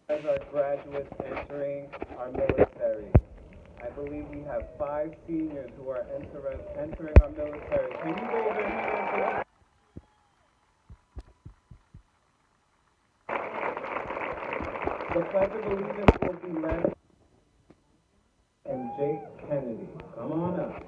As our graduates entering our military, I believe we have 5 seniors who are entering our military. Can you raise your hand? The Pledge of Allegiance will be led and Jake Kennedy. Come on up.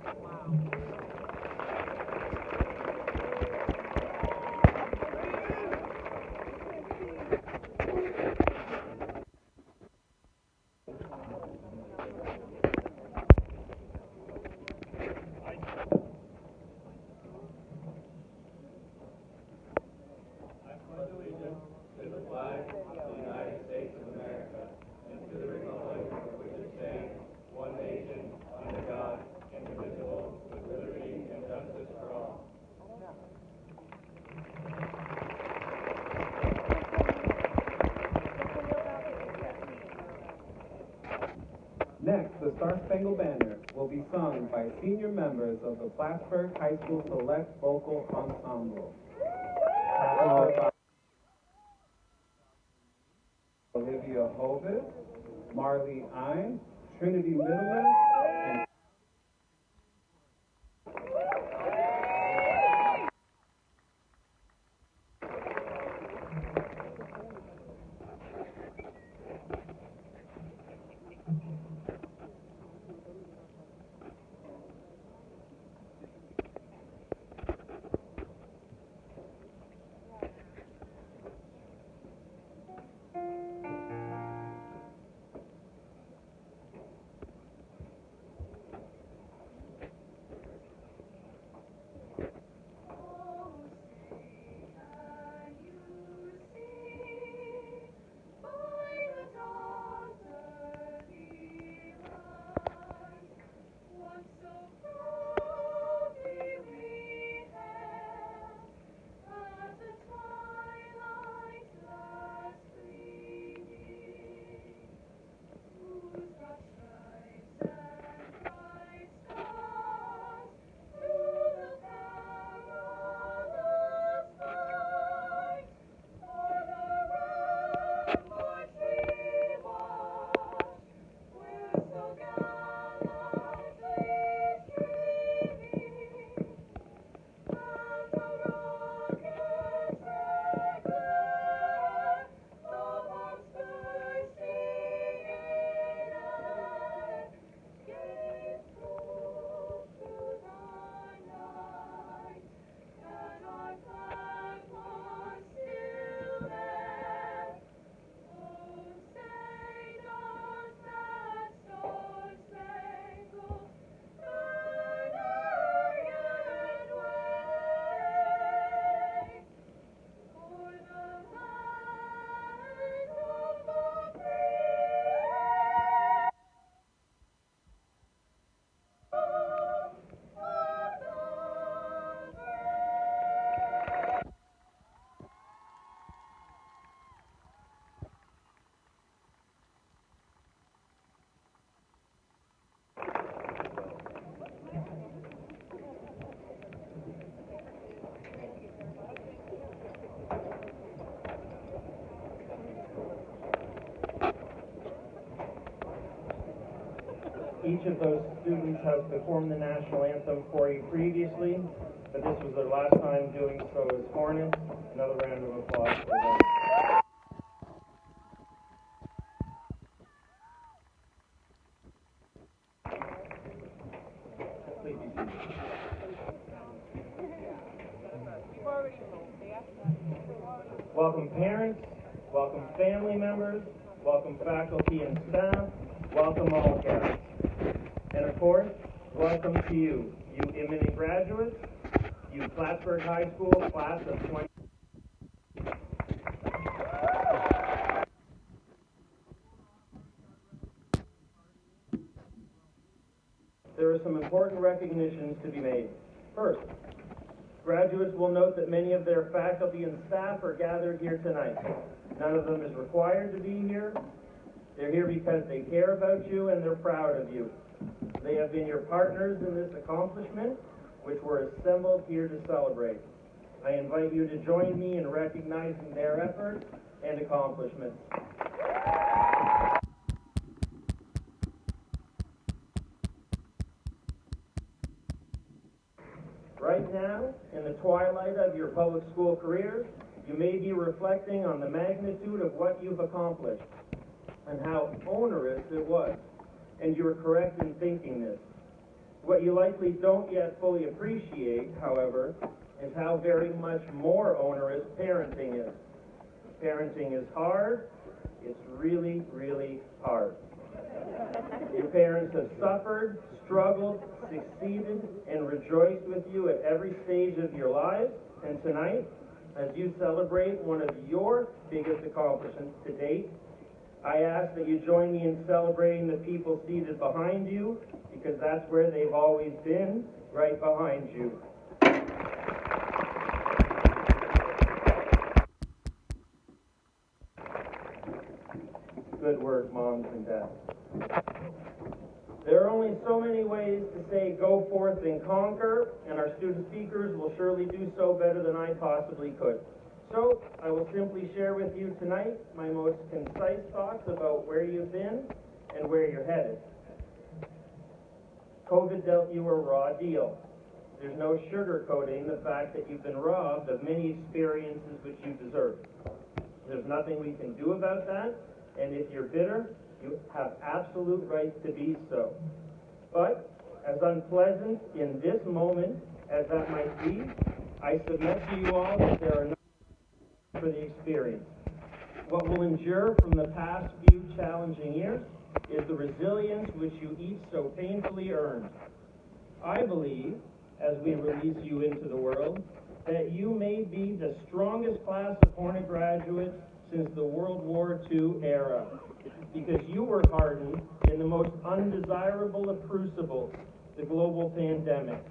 Next, the Star-Spangled Banner will be sung by senior members of the Plattsburgh High School Select Vocal Ensemble. Olivia Hovis, Marley Ein, Trinity Middleman, and each of those students has performed the national anthem for you previously, but this was their last time doing so as Hornets. Another round of applause for them. Please be seated. Welcome parents, welcome family members, welcome faculty and staff, welcome all guests. And of course, welcome to you imminent graduates, you Plattsburgh High School class of 20. There are some important recognitions to be made. First, graduates will note that many of their faculty and staff are gathered here tonight. None of them is required to be here. They're here because they care about you and they're proud of you. They have been your partners in this accomplishment, which we're assembled here to celebrate. I invite you to join me in recognizing their efforts and accomplishments. in the twilight of your public school careers, you may be reflecting on the magnitude of what you've accomplished and how onerous it was. And you're correct in thinking this. What you likely don't yet fully appreciate, however, is how very much more onerous parenting is. Parenting is hard. It's really, really hard. Your parents have suffered, struggled, succeeded, and rejoiced with you at every stage of your lives. And tonight, as you celebrate one of your biggest accomplishments to date, I ask that you join me in celebrating the people seated behind you, because that's where they've always been, right behind you. Good work, moms and dads. There are only so many ways to say go forth and conquer, and our student speakers will surely do so better than I possibly could. So, I will simply share with you tonight my most concise thoughts about where you've been and where you're headed. COVID dealt you a raw deal. There's no sugarcoating the fact that you've been robbed of many experiences which you deserve. There's nothing we can do about that, and if you're bitter, you have absolute right to be so. But, as unpleasant in this moment as that might be, I submit to you all that there are no for the experience. What will endure from the past few challenging years is the resilience which you each so painfully earned. I believe, as we release you into the world, that you may be the strongest class of Hornet graduates since the World War II era, because you were hardened in the most undesirable of crucibles, the global pandemic.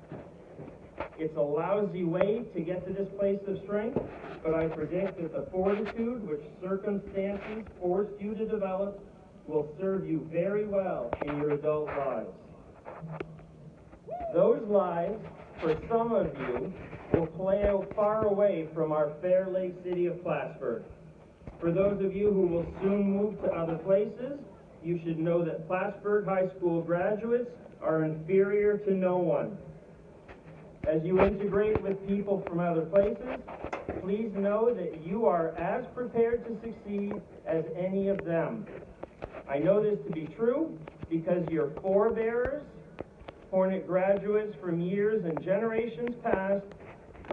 It's a lousy way to get to this place of strength, but I predict that the fortitude which circumstances forced you to develop will serve you very well in your adult lives. Those lives, for some of you, will play out far away from our fair lake city of Plattsburgh. For those of you who will soon move to other places, you should know that Plattsburgh High School graduates are inferior to no one. As you integrate with people from other places, please know that you are as prepared to succeed as any of them. I know this to be true because your forebears, Hornet graduates from years and generations past,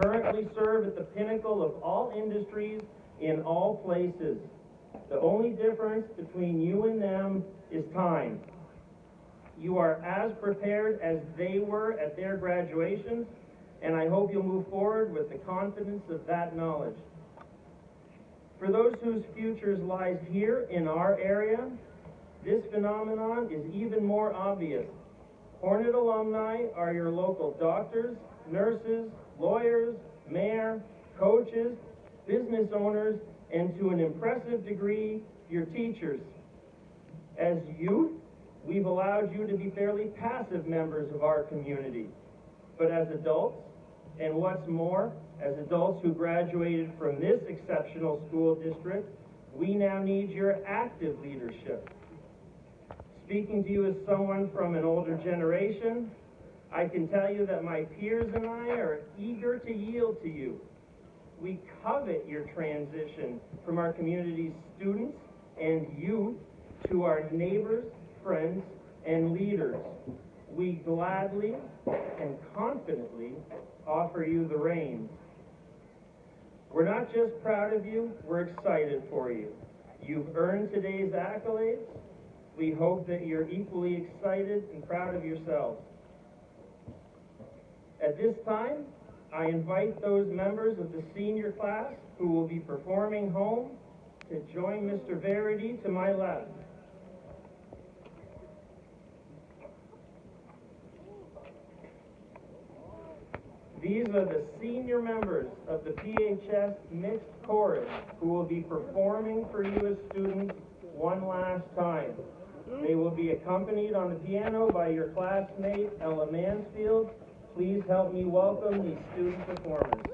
currently serve at the pinnacle of all industries in all places. The only difference between you and them is time. You are as prepared as they were at their graduations, and I hope you'll move forward with the confidence of that knowledge. For those whose futures lies here in our area, this phenomenon is even more obvious. Hornet alumni are your local doctors, nurses, lawyers, mayor, coaches, business owners, and to an impressive degree, your teachers. As youth, we've allowed you to be fairly passive members of our community. But as adults, and what's more, as adults who graduated from this exceptional school district, we now need your active leadership. Speaking to you as someone from an older generation, I can tell you that my peers and I are eager to yield to you. We covet your transition from our community's students and youth to our neighbors, friends, and leaders. We gladly and confidently offer you the reins. We're not just proud of you, we're excited for you. You've earned today's accolades. We hope that you're equally excited and proud of yourselves. At this time, I invite those members of the senior class who will be performing home to join Mr. Verity to my left. These are the senior members of the PHS Mixed Chorus who will be performing for you as students one last time. They will be accompanied on the piano by your classmate, Ella Mansfield. Please help me welcome these student performers.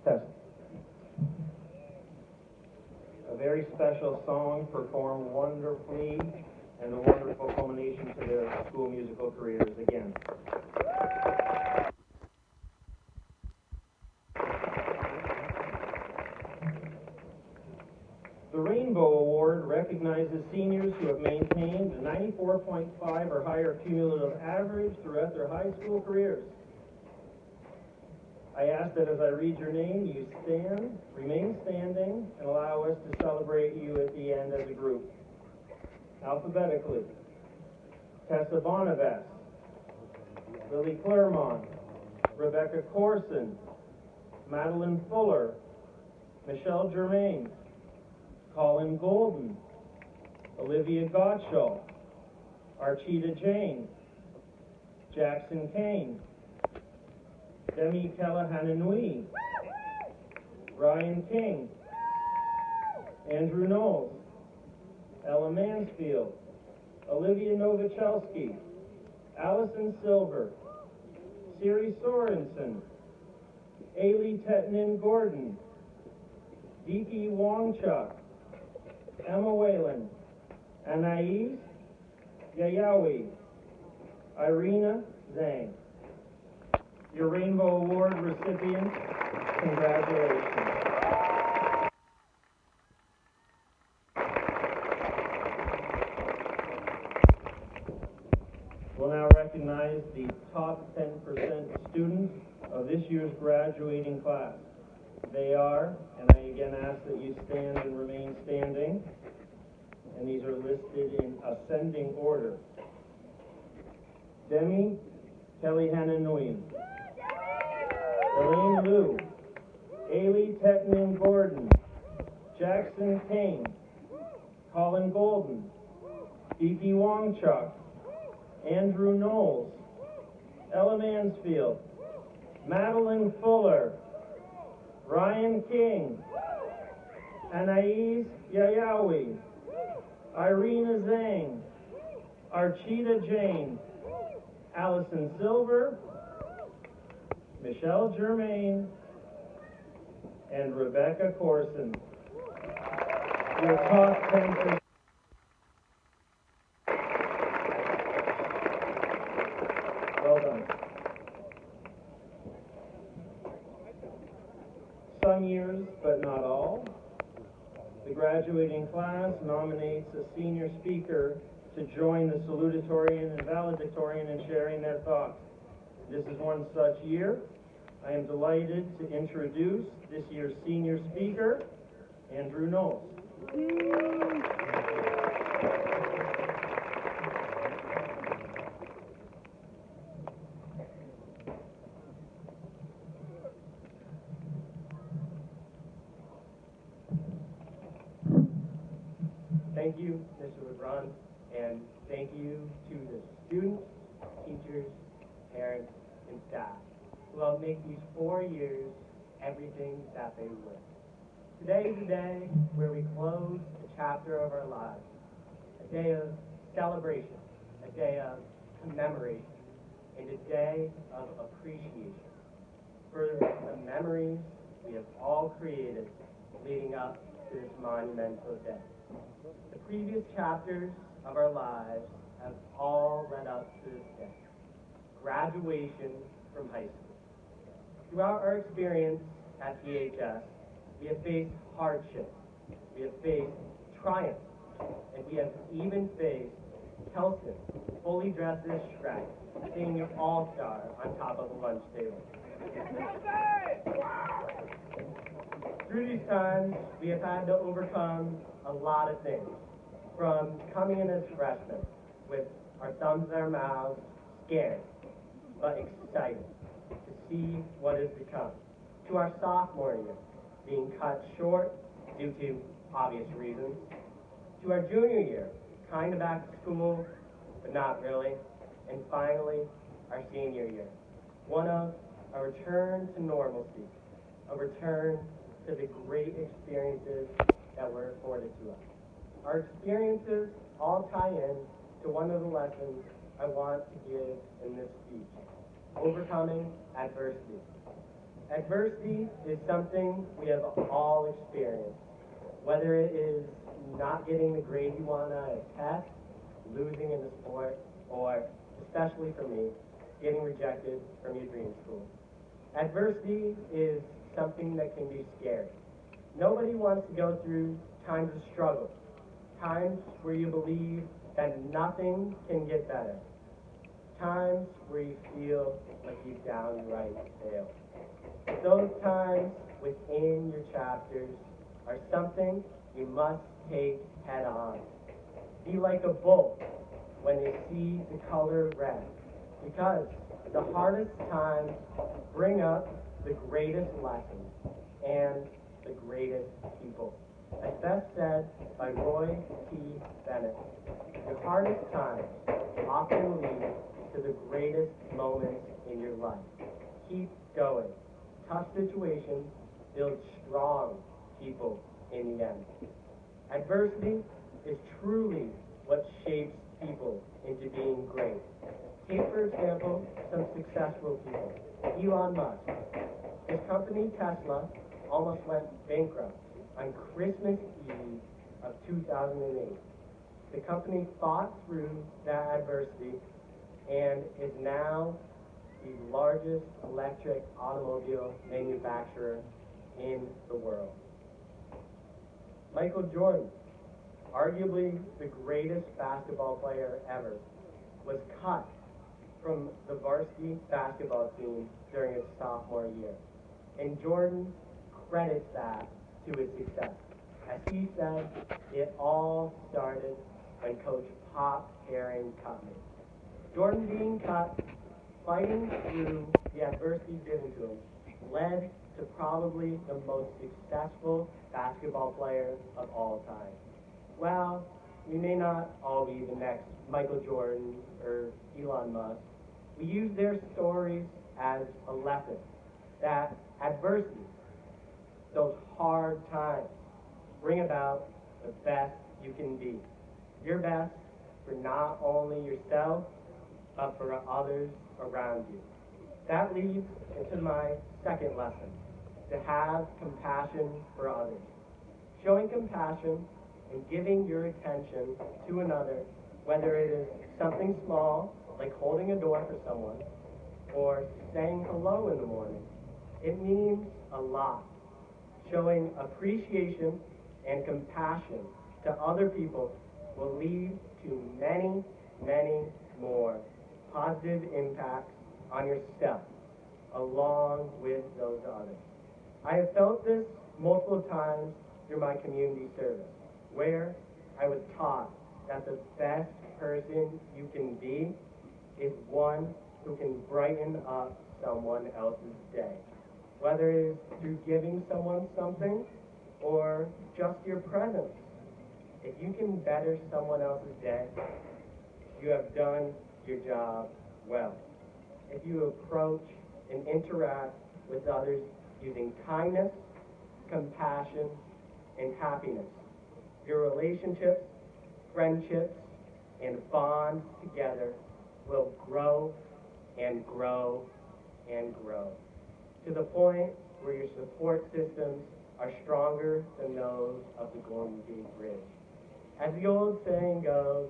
Test. A very special song performed wonderfully and a wonderful culmination to their school musical careers again. The Rainbow Award recognizes seniors who have maintained a 94.5 or higher cumulative average throughout their high school careers. I ask that as I read your name, you stand, remain standing, and allow us to celebrate you at the end as a group. Alphabetically, Tessa Bonavest, Lily Claremont, Rebecca Corson, Madeline Fuller, Michelle Germain, Colin Golden, Olivia Gottschall, Archita Jane, Jackson Kane, Demi Kalahananui, Ryan King, Andrew Knowles, Ella Mansfield, Olivia Novachelski, Allison Silver, Siri Sorensen, Ailey Tetnin Gordon, Deepi Wongchuk, Emma Whalen, Anais Yayawi, Irina Zhang. Your Rainbow Award recipients, congratulations. We'll now recognize the top 10% students of this year's graduating class. They are, and I again ask that you stand and remain standing, and these are listed in ascending order. Demi Kelihananui, Elaine Liu, Ailey Tetnin Gordon, Jackson Kane, Colin Golden, Deepi Wongchuk, Andrew Knowles, Ella Mansfield, Madeline Fuller, Ryan King, Anais Yayawi, Irina Zhang, Archita Jane, Allison Silver, Michelle Germain, and Rebecca Corson. Your top 10%. Well done. Some years, but not all, the graduating class nominates a senior speaker to join the salutatorian and valedictorian in sharing their thoughts. This is one such year. I am delighted to introduce this year's senior speaker, Andrew Knowles. Thank you, Mr. LeBron, and thank you to the students, teachers, parents, and staff who helped make these 4 years everything that they were. Today is a day where we close a chapter of our lives, a day of celebration, a day of commemoration, and a day of appreciation for the memories we have all created leading up to this monumental day. The previous chapters of our lives have all led up to this day, graduation from high school. Throughout our experience at PHS, we have faced hardship, we have faced triumph, and we have even faced Kelson, fully dressed as Shrek, singing an all-star on top of the lunch table. Through these times, we have had to overcome a lot of things, from coming in as freshmen with our thumbs in our mouths, scared, but excited to see what is to come, to our sophomore year, being cut short due to obvious reasons, to our junior year, kind of back to school, but not really, and finally, our senior year, one of a return to normalcy, a return to the great experiences that were afforded to us. Our experiences all tie in to one of the lessons I want to give in this speech, overcoming adversity. Adversity is something we have all experienced, whether it is not getting the grade you want on a test, losing in the sport, or, especially for me, getting rejected from your dream school. Adversity is something that can be scary. Nobody wants to go through times of struggle, times where you believe that nothing can get better, times where you feel like you downright failed. Those times within your chapters are something you must take head on. Be like a bull when they see the color red, because the hardest times bring up the greatest lessons and the greatest people. As best said by Roy T. Bennett, your hardest times often lead to the greatest moments in your life. Keep going. Tough situations build strong people in the end. Adversity is truly what shapes people into being great. Take, for example, some successful people. Elon Musk. His company, Tesla, almost went bankrupt on Christmas Eve of 2008. The company fought through that adversity and is now the largest electric automobile manufacturer in the world. Michael Jordan, arguably the greatest basketball player ever, was cut from the varsity basketball team during his sophomore year. And Jordan credits that to his success. As he said, it all started when Coach Pop Herring cut me. Jordan being cut, fighting through the adversity given to him, led to probably the most successful basketball player of all time. Well, we may not all be the next Michael Jordan or Elon Musk. We use their stories as a lesson that adversity, those hard times, bring about the best you can be. Your best for not only yourself, but for others around you. That leads into my second lesson, to have compassion for others. Showing compassion and giving your attention to another, whether it is something small, like holding a door for someone, or saying hello in the morning, it means a lot. Showing appreciation and compassion to other people will lead to many, many more positive impacts on yourself, along with those others. I have felt this multiple times through my community service, where I was taught that the best person you can be is one who can brighten up someone else's day. Whether it is through giving someone something or just your presence. If you can better someone else's day, you have done your job well. If you approach and interact with others using kindness, compassion, and happiness, your relationships, friendships, and bonds together will grow and grow and grow, to the point where your support systems are stronger than those of the Golden Gate Bridge. As the old saying goes,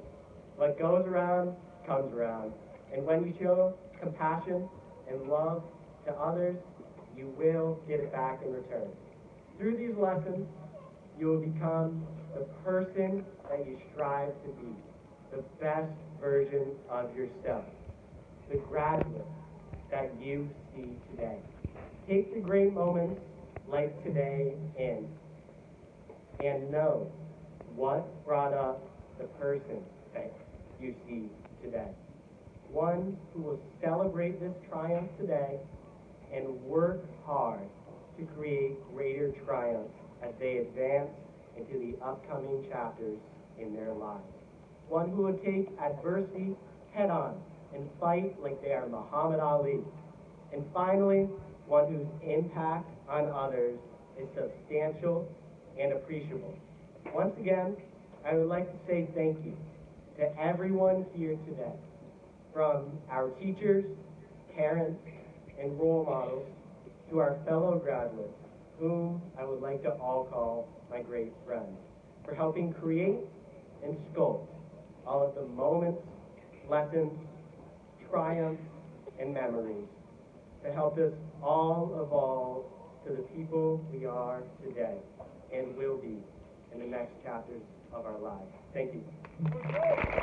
what goes around comes around. And when you show compassion and love to others, you will get it back in return. Through these lessons, you will become the person that you strive to be, the best version of yourself, the graduate that you see today. Take the great moments like today in, and know what brought up the person that you see today. One who will celebrate this triumph today and work hard to create greater triumphs as they advance into the upcoming chapters in their lives. One who will take adversity head on and fight like they are Muhammad Ali. And finally, one whose impact on others is substantial and appreciable. Once again, I would like to say thank you to everyone here today, from our teachers, parents, and role models, to our fellow graduates, whom I would like to all call my great friends, for helping create and sculpt all of the moments, lessons, triumphs, and memories to help us all evolve to the people we are today and will be in the next chapters of our lives. Thank you.